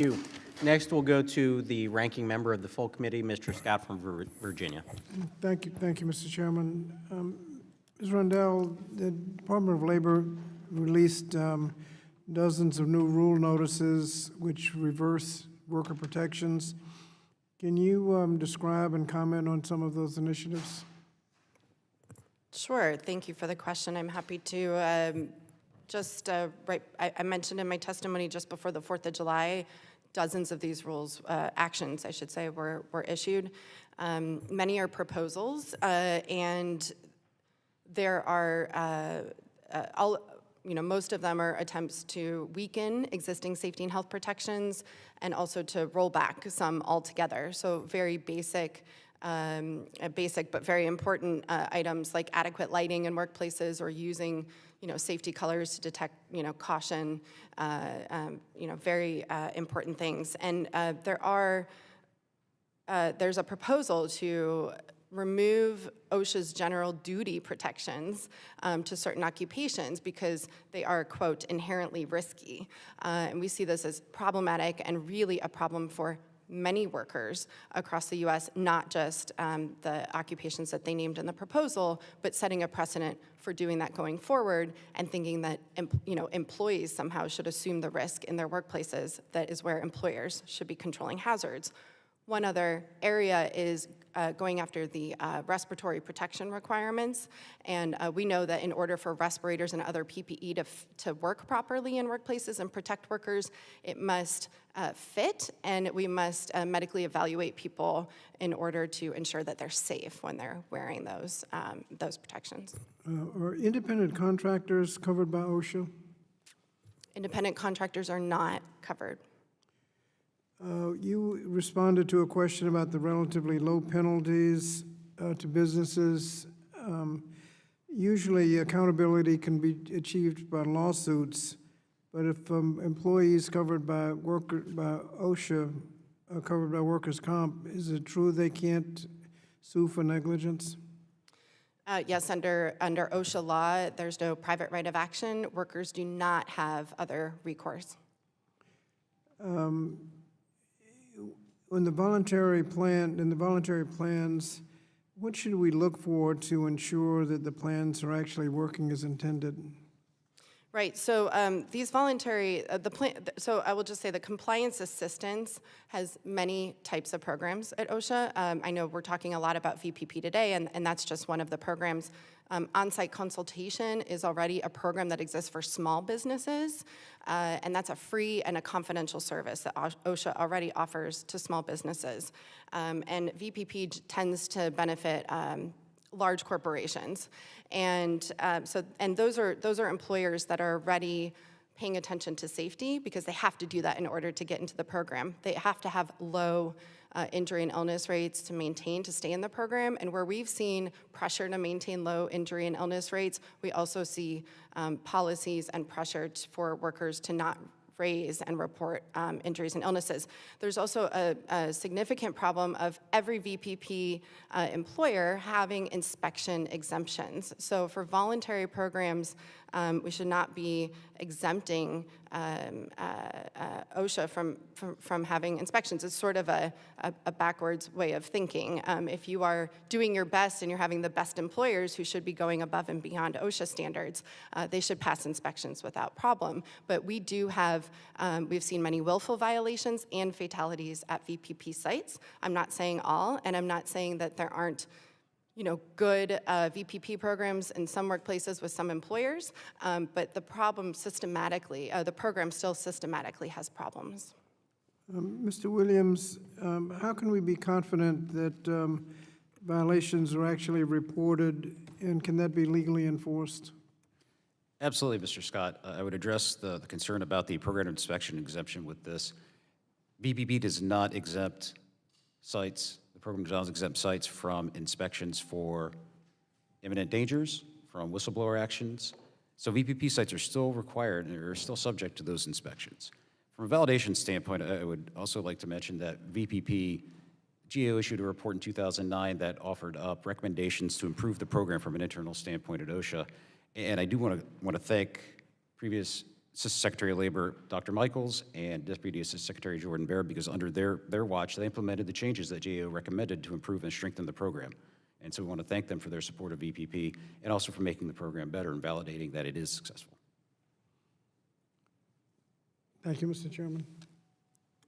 Thank you. Next, we'll go to the ranking member of the full committee, Mr. Scott from Virginia. Thank you, Mr. Chairman. Ms. Rundell, the Department of Labor released dozens of new rule notices which reverse worker protections. Can you describe and comment on some of those initiatives? Sure. Thank you for the question. I'm happy to. I mentioned in my testimony just before the 4th of July, dozens of these rules, actions, I should say, were issued. Many are proposals, and there are most of them are attempts to weaken existing safety and health protections and also to roll back some altogether. So very basic but very important items like adequate lighting in workplaces or using safety colors to detect caution, very important things. And there's a proposal to remove OSHA's general duty protections to certain occupations because they are, quote, inherently risky. And we see this as problematic and really a problem for many workers across the U.S., not just the occupations that they named in the proposal, but setting a precedent for doing that going forward and thinking that employees somehow should assume the risk in their workplaces. That is where employers should be controlling hazards. One other area is going after the respiratory protection requirements. And we know that in order for respirators and other PPE to work properly in workplaces and protect workers, it must fit, and we must medically evaluate people in order to ensure that they're safe when they're wearing those protections. Are independent contractors covered by OSHA? Independent contractors are not covered. You responded to a question about the relatively low penalties to businesses. Usually accountability can be achieved by lawsuits, but if employees covered by OSHA are covered by workers' comp, is it true they can't sue for negligence? Yes, under OSHA law, there's no private right of action. Workers do not have other recourse. In the voluntary plans, what should we look for to ensure that the plans are actually working as intended? Right. So these voluntary So I will just say the compliance assistance has many types of programs at OSHA. I know we're talking a lot about VPP today, and that's just one of the programs. On-site consultation is already a program that exists for small businesses, and that's a free and a confidential service that OSHA already offers to small businesses. And VPP tends to benefit large corporations, and those are employers that are already paying attention to safety because they have to do that in order to get into the program. They have to have low injury and illness rates to stay in the program. And where we've seen pressure to maintain low injury and illness rates, we also see policies and pressure for workers to not raise and report injuries and illnesses. There's also a significant problem of every VPP employer having inspection exemptions. So for voluntary programs, we should not be exempting OSHA from having inspections. It's sort of a backwards way of thinking. If you are doing your best and you're having the best employers who should be going above and beyond OSHA standards, they should pass inspections without problem. But we do have, we've seen many willful violations and fatalities at VPP sites. I'm not saying all, and I'm not saying that there aren't good VPP programs in some workplaces with some employers, but the program still systematically has problems. Mr. Williams, how can we be confident that violations are actually reported, and can that be legally enforced? Absolutely, Mr. Scott. I would address the concern about the program inspection exemption with this. VPP does not exempt sites. The program does not exempt sites from inspections for imminent dangers, from whistleblower actions. So VPP sites are still required and are still subject to those inspections. From a validation standpoint, I would also like to mention that VPP, GAO issued a report in 2009 that offered up recommendations to improve the program from an internal standpoint at OSHA. And I do want to thank previous Assistant Secretary of Labor, Dr. Michaels, and Deputy Assistant Secretary Jordan Baird, because under their watch, they implemented the changes that GAO recommended to improve and strengthen the program. And so we want to thank them for their support of VPP and also for making the program better and validating that it is successful. Thank you, Mr. Chairman.